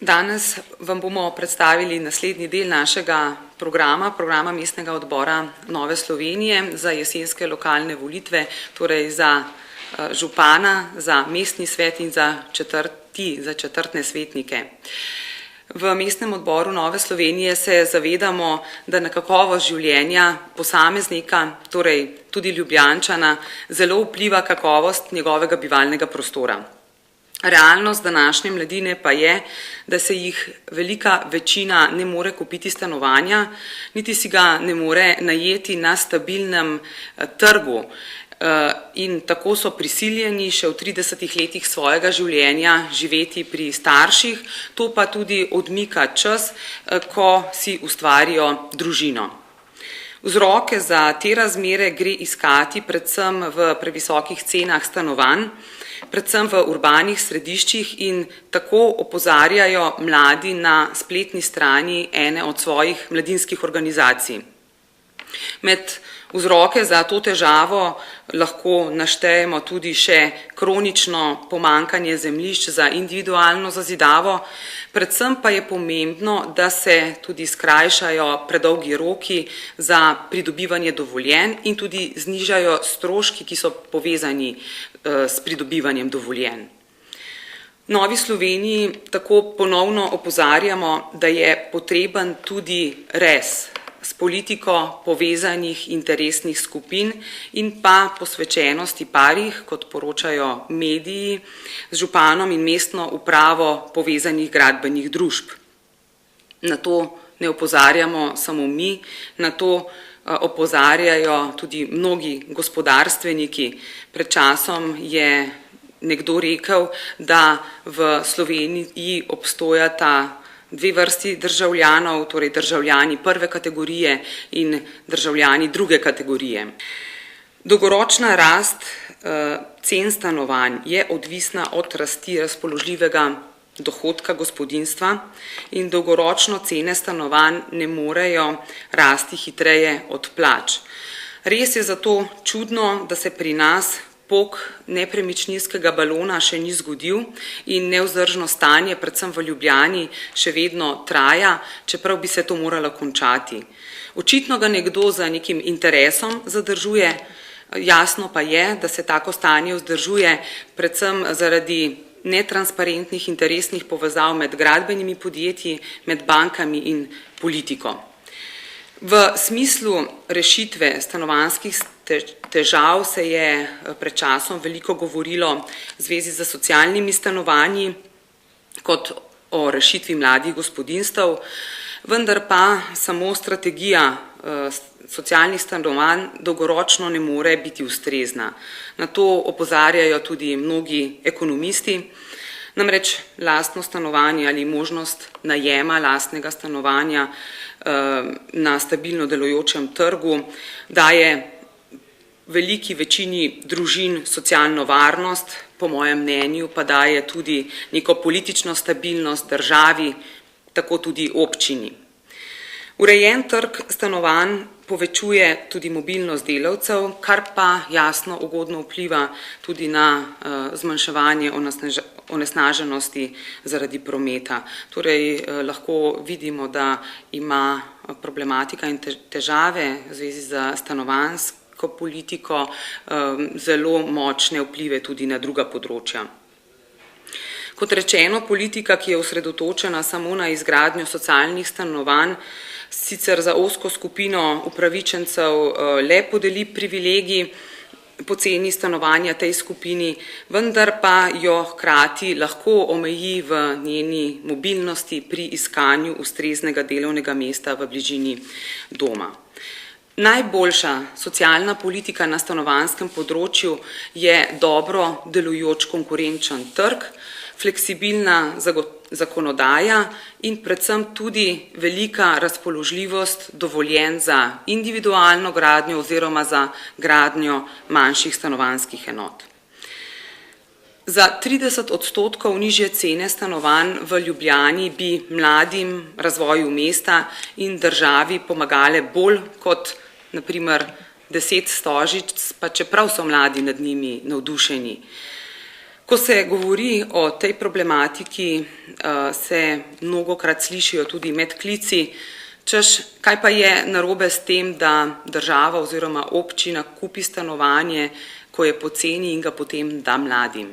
Danes vam bomo predstavili naslednji del našega programa Mestnega odbora Nove Slovenije za jesenske lokalne volitve, torej za župana, za mestni svet in za četrtne svetnike. V Mestnem odboru Nove Slovenije se zavedamo, da na kakovost življenja posameznika, torej tudi Ljubljančana, zelo vpliva kakovost njegovega bivalnega prostora. Realnost današnje mladine pa je, da se jih velika večina ne more kupiti stanovanja, niti si ga ne more najeti na stabilnem trgu in tako so prisiljeni še v 30 letih svojega življenja živeti pri starših, to pa tudi odmika čas, ko si ustvarijo družino. Vzroke za te razmere gre iskati predvsem v previsokih cenah stanovanj, predvsem v urbanih središčih in tako opozarjajo mladi na spletni strani ene od svojih mladinskih organizacij. Med vzroke za to težavo lahko naštejemo tudi še kronično pomanjkanje zemljišč za individualno zazidavo, predvsem pa je pomembno, da se tudi skrajšajo predolgi roki za pridobivanje dovoljenj in tudi znižajo stroški, ki so povezani s pridobivanjem dovoljenj. V Novi Sloveniji tako ponovno opozarjamo, da je potreben tudi rez s politiko povezanih interesnih skupin in pa posvečenosti parih, kot poročajo mediji, z županom in mestno upravo povezanih gradbenih družb. Na to ne opozarjamo samo mi, na to opozarjajo tudi mnogi gospodarstveniki. Pred časom je nekdo rekel, da v Sloveniji obstojata dve vrsti državljanov, torej državljani prve kategorije in državljani druge kategorije. Dolgoročna rast cen stanovanj je odvisna od rasti razpoložljivega dohodka gospodinjstva in dolgoročno cene stanovanj ne morejo rasti hitreje od plač. Res je zato čudno, da se pri nas pok nepremičninskega balona še ni zgodil in nevzdržno stanje, predvsem v Ljubljani, še vedno traja, čeprav bi se to moralo končati. Očitno ga nekdo z nekim interesom zadržuje, jasno pa je, da se tako stanje vzdržuje predvsem zaradi netransparentnih interesnih povezav med gradbenimi podjetji, med bankami in politiko. V smislu rešitve stanovanjskih težav se je pred časom veliko govorilo v zvezi z socialnimi stanovanji kot o rešitvi mladih gospodinjstev, vendar pa samo strategija socialnih stanovanj dolgoročno ne more biti ustrezna. Na to opozarjajo tudi mnogi ekonomisti. Namreč lastno stanovanje ali možnost najema lastnega stanovanja na stabilno delujočem trgu daje veliki večini družin socialno varnost, po mojem mnenju pa daje tudi neko politično stabilnost državi, tako tudi občini. Urejen trg stanovanj povečuje tudi mobilnost delavcev, kar pa jasno ugodno vpliva tudi na zmanjševanje onesnaženosti zaradi prometa. Torej lahko vidimo, da ima problematika in težave v zvezi z stanovanjsko politiko zelo močne vplive tudi na druga področja. Kot rečeno, politika, ki je osredotočena samo na izgradnjo socialnih stanovanj, sicer za ozko skupino upravičencev le podeli privilegij poceni stanovanja tej skupini, vendar pa jo hkrati lahko omeji v njeni mobilnosti pri iskanju ustreznega delovnega mesta v bližini doma. Najboljša socialna politika na stanovanjskem področju je dobro delujoč konkurenčen trg, fleksibilna zakonodaja in predvsem tudi velika razpoložljivost dovoljenj za individualno gradnjo oziroma za gradnjo manjših stanovanjskih enot. Za 30% nižje cene stanovanj v Ljubljani bi mladim razvoju mesta in državi pomagale bolj kot na primer 10 stožic, pa čeprav so mladi nad njimi navdušeni. Ko se govori o tej problematiki, se mnogokrat slišijo tudi medklici, češ, kaj pa je narobe s tem, da država oziroma občina kupi stanovanje, ko je poceni in ga potem da mladim.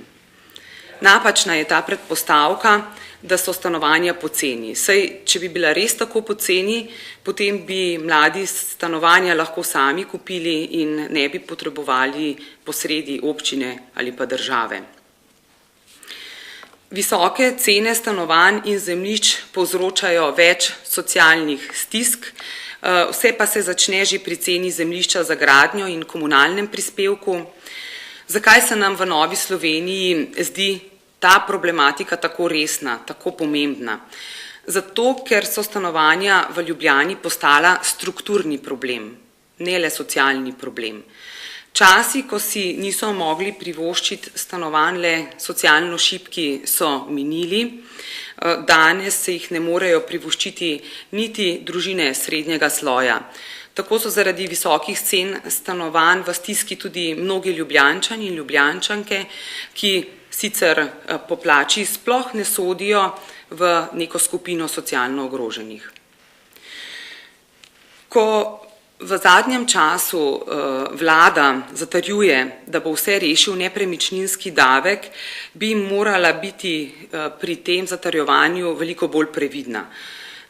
Napačna je ta predpostavka, da so stanovanja poceni. Saj, če bi bila res tako poceni, potem bi mladi stanovanja lahko sami kupili in ne bi potrebovali posredi občine ali pa države. Visoke cene stanovanj in zemljišč povzročajo več socialnih stisk, vse pa se začne že pri ceni zemljišča za gradnjo in komunalnem prispevku. Zakaj se nam v Novi Sloveniji zdi ta problematika tako resna, tako pomembna? Zato, ker so stanovanja v Ljubljani postala strukturni problem, ne le socialni problem. Časi, ko si niso mogli privoščiti stanovanj le socialno šibki, so minili. Danes se jih ne morejo privoščiti niti družine srednjega sloja. Tako so zaradi visokih cen stanovanj v stiski tudi mnogi Ljubljančani in Ljubljančanke, ki sicer po plači sploh ne sodijo v neko skupino socialno ogroženih. Ko v zadnjem času vlada zatrjuje, da bo vse rešil nepremičninski davek, bi morala biti pri tem zatrjevanju veliko bolj previdna.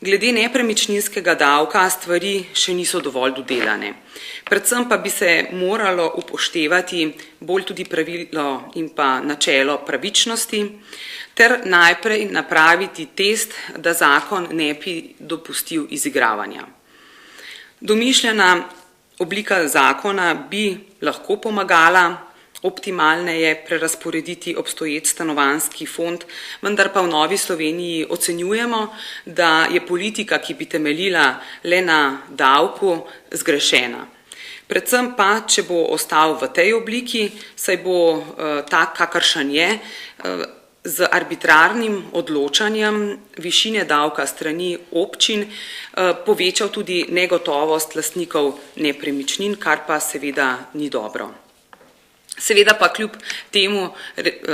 Glede nepremičninskega davka stvari še niso dovolj dodelane. Predvsem pa bi se moralo upoštevati bolj tudi pravilo in pa načelo pravičnosti, ter najprej napraviti test, da zakon ne bi dopustil izigravanja. Domišljena oblika zakona bi lahko pomagala optimalneje prerasporediti obstoječ stanovanjski fond, vendar pa v Novi Sloveniji ocenjujemo, da je politika, ki bi temeljila le na davku, zgrešena. Predvsem pa, če bo ostal v tej obliki, saj bo tak, kakršen je, z arbitrarnim odločanjem višine davka strani občin povečal tudi negotovost lastnikov nepremičnin, kar pa seveda ni dobro. Seveda pa kljub temu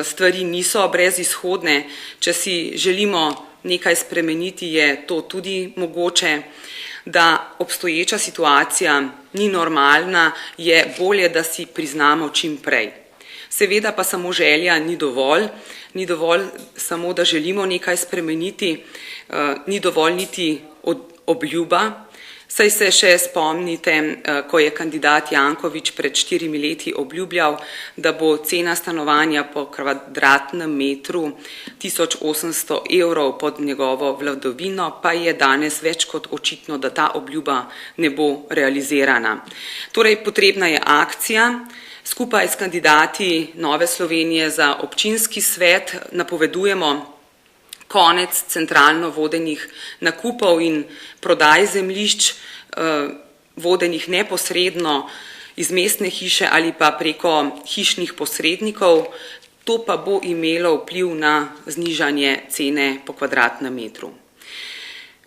stvari niso brezizhodne, če si želimo nekaj spremeniti, je to tudi mogoče. Da obstoječa situacija ni normalna, je bolje, da si priznamo čim prej. Seveda pa samo želja ni dovolj samo, da želimo nekaj spremeniti, ni dovolj niti obljuba. Saj se še spomnite, ko je kandidat Janković pred 4 leti obljubljal, da bo cena stanovanja po kvadratnem metru 1800 evrov pod njegovo vladavino, pa je danes več kot očitno, da ta obljuba ne bo realizirana. Torej, potrebna je akcija. Skupaj s kandidati Nove Slovenije za občinski svet napovedujemo konec centralno vodenih nakupov in prodaj zemljišč, vodenih neposredno iz mestne hiše ali pa preko hišnih posrednikov. To pa bo imelo vpliv na znižanje cene po kvadratnem metru.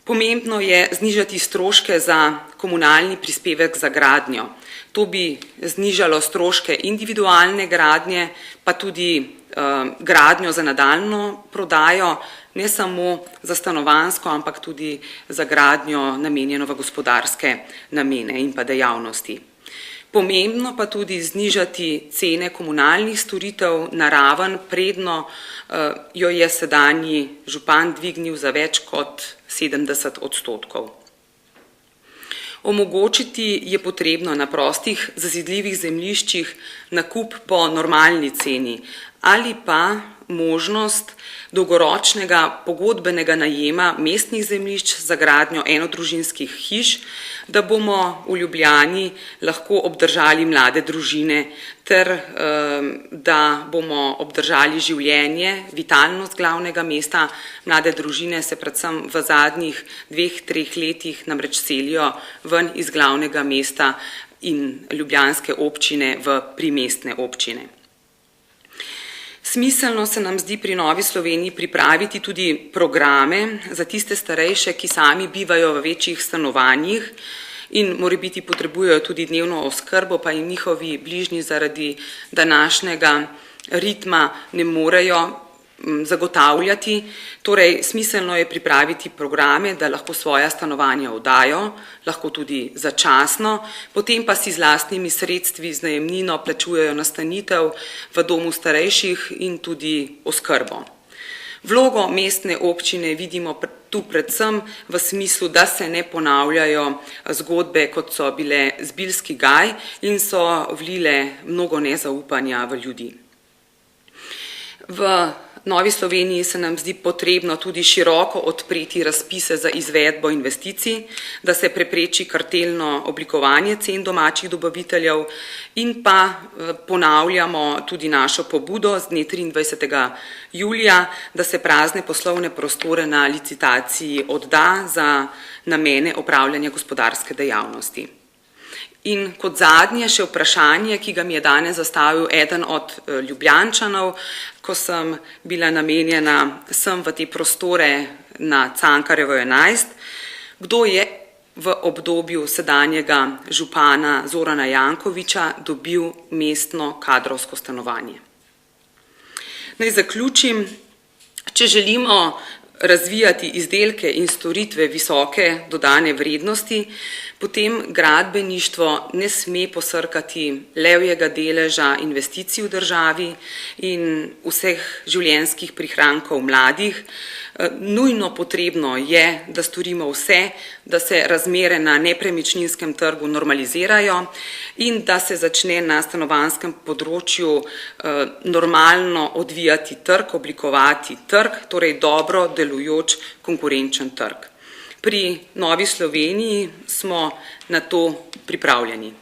Pomembno je znižati stroške za komunalni prispevek za gradnjo. To bi znižalo stroške individualne gradnje, pa tudi gradnjo za nadaljnjo prodajo, ne samo za stanovanjsko, ampak tudi za gradnjo namenjeno v gospodarske namene in pa dejavnosti. Pomembno pa tudi znižati cene komunalnih storitev na raven, predno jo je sedanji župan dvignil za več kot 70%. Omogočiti je potrebno na prostih zazidljivih zemljiščih nakup po normalni ceni ali pa možnost dolgoročnega pogodbenega najema mestnih zemljišč za gradnjo enodružinskih hiš, da bomo v Ljubljani lahko obdržali mlade družine ter da bomo obdržali življenje, vitalnost glavnega mesta. Mlade družine se predvsem v zadnjih 2-3 letih namreč selijo ven iz glavnega mesta in ljubljanske občine v primestne občine. Smiselno se nam zdi pri Novi Sloveniji pripraviti tudi programe za tiste starejše, ki sami bivajo v večjih stanovanjih in morebiti potrebujejo tudi dnevno oskrbo, pa in njihovi bližnji zaradi današnjega ritma ne morejo zagotavljati, torej smiselno je pripraviti programe, da lahko svoja stanovanja oddajo, lahko tudi začasno, potem pa si z lastnimi sredstvi z najemnino plačujejo nastanitev v domu starejših in tudi oskrbo. Vlogo mestne občine vidimo tu predvsem v smislu, da se ne ponavljajo zgodbe, kot so bile Zbiljski gaj in so vlile mnogo nezaupanja v ljudi. V Novi Sloveniji se nam zdi potrebno tudi široko odpreti razpise za izvedbo investicij, da se prepreči kartelno oblikovanje cen domačih dobaviteljev in pa ponavljamo tudi našo pobudo z dne 23. julija, da se prazne poslovne prostore na licitaciji odda za namene opravljanja gospodarske dejavnosti. In kot zadnje še vprašanje, ki ga mi je danes zastavil eden od Ljubljančanov, ko sem bila namenjena sem v te prostore na Cankarjevo 11, kdo je v obdobju sedanjega župana Zorana Jankovića dobil mestno kadrovsko stanovanje. Naj zaključim, če želimo razvijati izdelke in storitve visoke dodane vrednosti, potem gradbeništvo ne sme posrkati levjega deleža investicij v državi in vseh življenjskih prihrankov mladih. Nujno potrebno je, da storimo vse, da se razmere na nepremičninskem trgu normalizirajo in da se začne na stanovanjskem področju normalno odvijati trg, oblikovati trg, torej dobro delujoč konkurenčen trg. Pri Novi Sloveniji smo na to pripravljeni.